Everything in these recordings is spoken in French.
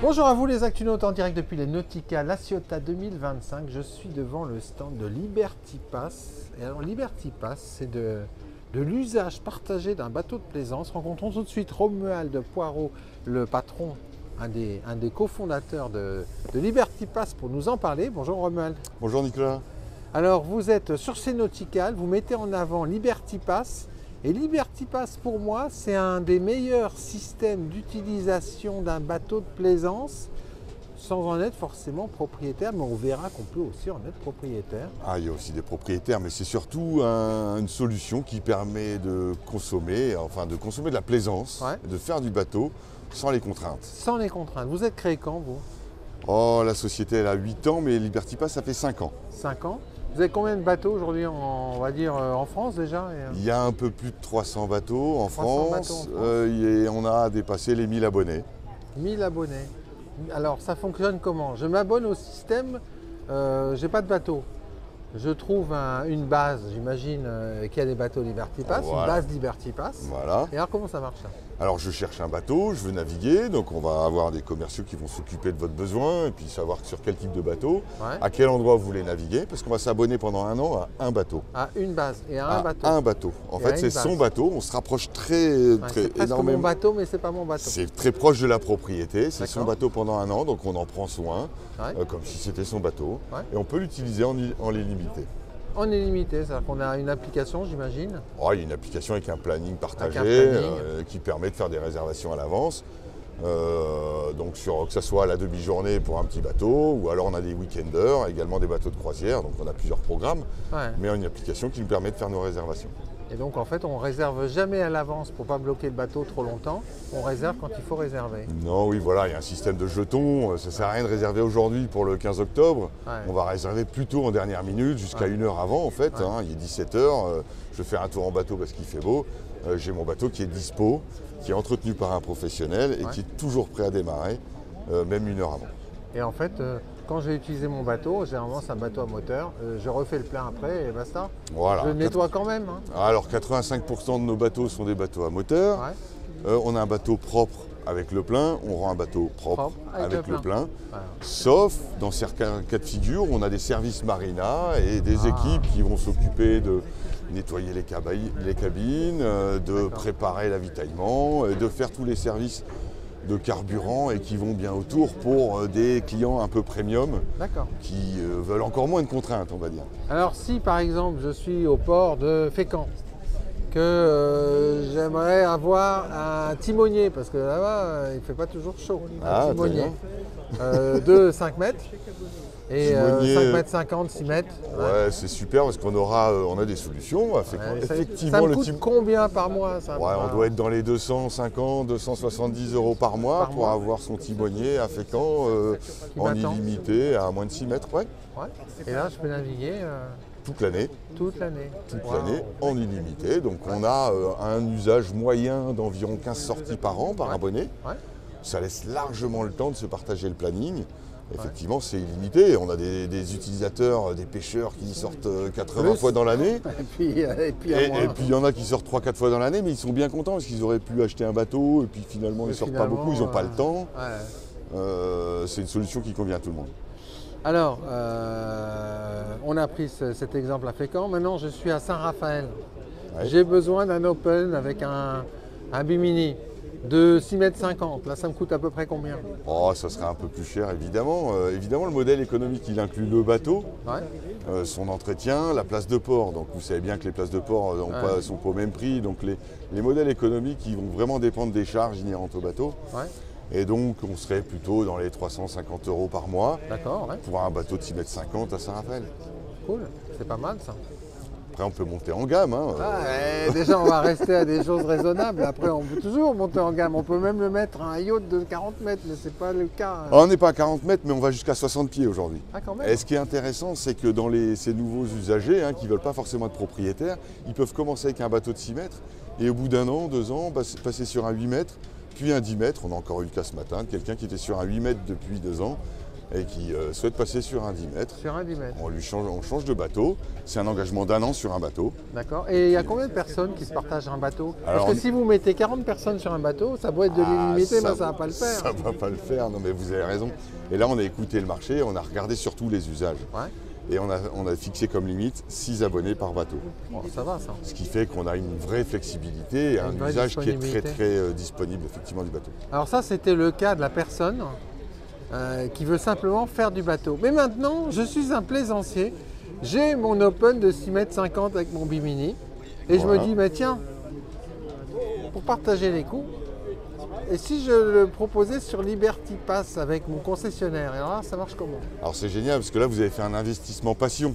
Bonjour à vous les Actunautes en direct depuis les Nautica La Ciotat 2025. Je suis devant le stand de Liberty Pass. Et alors Liberty Pass, c'est de l'usage partagé d'un bateau de plaisance. Rencontrons tout de suite Romuald Poirot, le patron, un des cofondateurs de Liberty Pass pour nous en parler. Bonjour Romuald. Bonjour Nicolas. Alors vous êtes sur ces Nautical, vous mettez en avant Liberty Pass. Et Liberty Pass, pour moi, c'est un des meilleurs systèmes d'utilisation d'un bateau de plaisance sans en être forcément propriétaire, mais on verra qu'on peut aussi en être propriétaire. Ah, il y a aussi des propriétaires, mais c'est surtout une solution qui permet de consommer de la plaisance, de faire du bateau sans les contraintes. Sans les contraintes. Vous êtes créé quand, vous? Oh, la société, elle a 8 ans, mais Liberty Pass, ça fait 5 ans. 5 ans. Vous avez combien de bateaux aujourd'hui, on va dire, en France déjà? Il y a un peu plus de 300 bateaux en France. Et on a dépassé les 1000 abonnés. 1000 abonnés. Alors, ça fonctionne comment? Je m'abonne au système, j'ai pas de bateau. Je trouve une base, j'imagine, qu'il y a des bateaux Liberty Pass, voilà. Une base Liberty Pass. Voilà. Et alors, comment ça marche ça? Alors je cherche un bateau, je veux naviguer, donc on va avoir des commerciaux qui vont s'occuper de votre besoin et puis savoir sur quel type de bateau, à quel endroit vous voulez naviguer, parce qu'on va s'abonner pendant un an à un bateau. À une base et à un bateau. Un bateau. En fait, c'est son bateau, on se rapproche très énormément. C'est mon bateau, mais c'est pas mon bateau. C'est très proche de la propriété, c'est son bateau pendant un an, donc on en prend soin, comme si c'était son bateau, et on peut l'utiliser en illimité. En illimité, c'est-à-dire qu'on a une application, j'imagine. Oh, il y a une application avec un planning partagé qui permet de faire des réservations à l'avance. Donc que ce soit à la demi-journée pour un petit bateau, ou alors on a des week-enders, également des bateaux de croisière, donc on a plusieurs programmes, mais on a une application qui nous permet de faire nos réservations. Et donc en fait, on ne réserve jamais à l'avance pour ne pas bloquer le bateau trop longtemps, on réserve quand il faut réserver. Non, oui, voilà, il y a un système de jetons, ça ne sert à rien de réserver aujourd'hui pour le 15 octobre, on va réserver plutôt en dernière minute, jusqu'à une heure avant en fait, il est 17h, je fais un tour en bateau parce qu'il fait beau, j'ai mon bateau qui est dispo, qui est entretenu par un professionnel et qui est toujours prêt à démarrer, même une heure avant. Et en fait, quand j'ai utilisé mon bateau, généralement c'est un bateau à moteur, je refais le plein après et basta. Voilà. Je le nettoie quand même. Alors 85% de nos bateaux sont des bateaux à moteur. On a un bateau propre avec le plein, on rend un bateau propre avec le plein. Sauf dans certains cas de figure, on a des services marina et des équipes qui vont s'occuper de nettoyer les cabines, de préparer l'avitaillement, de faire tous les services de carburant et qui vont bien autour pour des clients un peu premium qui veulent encore moins de contraintes, on va dire. Alors si par exemple je suis au port de Fécamp, que j'aimerais avoir un timonier, parce que là-bas il ne fait pas toujours chaud, un timonier de 5 mètres. Et 5 mètres 50, 6 mètres. Ouais, c'est super parce qu'on on a des solutions. Effectivement, ça me coûte combien par mois ça? On doit être dans les 250, 270 € par mois pour avoir son timonier à Fécamp en illimité à moins de 6 mètres. Et là, je peux naviguer toute l'année. Toute l'année. Toute l'année en illimité. Donc on a un usage moyen d'environ 15 sorties par an par abonné. Ça laisse largement le temps de se partager le planning. Effectivement, c'est illimité. On a des utilisateurs, des pêcheurs qui sortent 80 fois dans l'année. Et puis il y en a qui sortent 3-4 fois dans l'année, mais ils sont bien contents parce qu'ils auraient pu acheter un bateau et puis finalement ils ne sortent pas beaucoup, ils n'ont pas le temps. C'est une solution qui convient à tout le monde. Alors, on a pris cet exemple à Fécamp. Maintenant, je suis à Saint-Raphaël. J'ai besoin d'un open avec un bimini de 6,50 mètres. Là, ça me coûte à peu près combien? Oh, ça serait un peu plus cher, évidemment. Évidemment, le modèle économique, il inclut le bateau, son entretien, la place de port. Donc, vous savez bien que les places de port ne sont pas au même prix. Donc, les modèles économiques, ils vont vraiment dépendre des charges inhérentes au bateau. Et donc, on serait plutôt dans les 350 € par mois pour un bateau de 6,50 mètres à Saint-Raphaël. Cool, c'est pas mal ça. Après, on peut monter en gamme. Déjà, on va rester à des choses raisonnables. Après, on peut toujours monter en gamme. On peut même le mettre à un yacht de 40 mètres, mais ce n'est pas le cas. On n'est pas à 40 mètres, mais on va jusqu'à 60 pieds aujourd'hui. Quand même. Et ce qui est intéressant, c'est que dans ces nouveaux usagers qui ne veulent pas forcément être propriétaires, ils peuvent commencer avec un bateau de 6 mètres et au bout d'un an, 2 ans, passer sur un 8 mètres, puis un 10 mètres. On a encore eu le cas ce matin de quelqu'un qui était sur un 8 mètres depuis 2 ans et qui souhaite passer sur un 10 mètres. Sur un 10 mètres. On change de bateau. C'est un engagement d'1 an sur un bateau. D'accord. Et il y a combien de personnes qui se partagent un bateau? Parce que si vous mettez 40 personnes sur un bateau, ça doit être de l'illimité, mais ça ne va pas le faire. Ça ne va pas le faire, non mais vous avez raison. Et là, on a écouté le marché, on a regardé surtout les usages. Ouais. Et on a fixé comme limite 6 abonnés par bateau. Bon, ça va ça. Ce qui fait qu'on a une vraie flexibilité et un usage qui est très disponible effectivement du bateau. Alors ça, c'était le cas de la personne qui veut simplement faire du bateau. Mais maintenant, je suis un plaisancier. J'ai mon open de 6,50 m avec mon bimini. Et je me dis, mais tiens, pour partager les coûts, et si je le proposais sur Liberty Pass avec mon concessionnaire, et alors là, ça marche comment? Alors c'est génial parce que là, vous avez fait un investissement passion.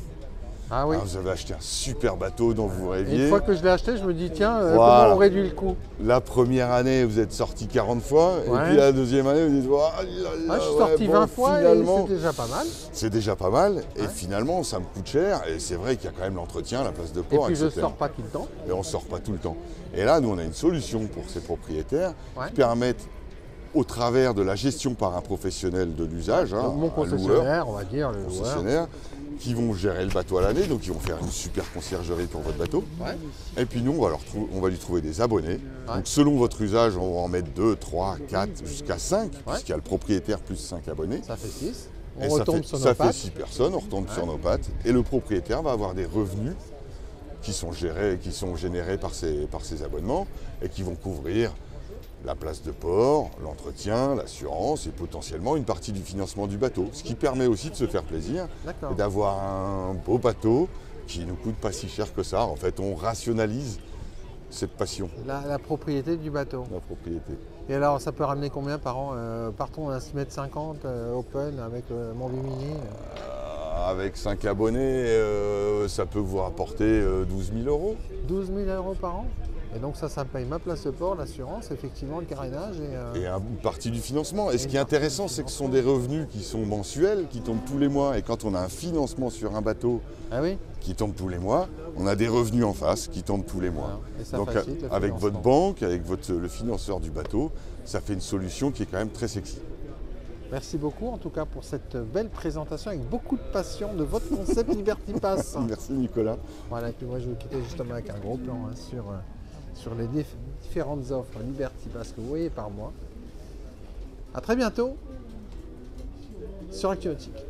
Ah oui. Alors, vous avez acheté un super bateau dont vous rêviez. Et une fois que je l'ai acheté, je me dis, tiens, comment on réduit le coût? La première année, vous êtes sorti 40 fois. Et puis la deuxième année, vous dites, je suis sorti 20 fois finalement, et c'est déjà pas mal. C'est déjà pas mal. Et finalement, ça me coûte cher. Et c'est vrai qu'il y a quand même l'entretien, la place de port, et puis etc. je ne sors pas tout le temps. Et on ne sort pas tout le temps. Et là, nous, on a une solution pour ces propriétaires qui permettent, au travers de la gestion par un professionnel de l'usage, mon concessionnaire, on va dire, le concessionnaire, qui vont gérer le bateau à l'année, donc ils vont faire une super conciergerie pour votre bateau. Et puis nous, on va lui trouver des abonnés. Donc selon votre usage, on va en mettre 2, 3, 4, jusqu'à 5, puisqu'il y a le propriétaire plus 5 abonnés. Ça fait 6. On retombe sur nos pattes. Ça fait 6 personnes, on retombe sur nos pattes. Et le propriétaire va avoir des revenus qui sont générés par ces abonnements et qui vont couvrir la place de port, l'entretien, l'assurance et potentiellement une partie du financement du bateau. Ce qui permet aussi de se faire plaisir et d'avoir un beau bateau qui ne nous coûte pas si cher que ça. En fait, on rationalise cette passion. La propriété du bateau. La propriété. Et alors, ça peut ramener combien par an? Partons à 6,50 m open avec mon bimini. Avec 5 abonnés, ça peut vous rapporter 12 000 €. 12 000 € par an? Et donc ça paye ma place de port, l'assurance, effectivement, le carénage et une partie du financement. Et ce qui est intéressant, c'est que ce sont des revenus qui sont mensuels, qui tombent tous les mois. Et quand on a un financement sur un bateau qui tombe tous les mois, on a des revenus en face qui tombent tous les mois. Donc avec votre banque, avec le financeur du bateau, ça fait une solution qui est quand même très sexy. Merci beaucoup en tout cas pour cette belle présentation avec beaucoup de passion de votre concept Liberty Pass. Merci Nicolas. Voilà, et puis moi je vais vous quitter justement avec un gros plan sur les différentes offres Liberty Pass que vous voyez par mois. A très bientôt sur Actu Nautique.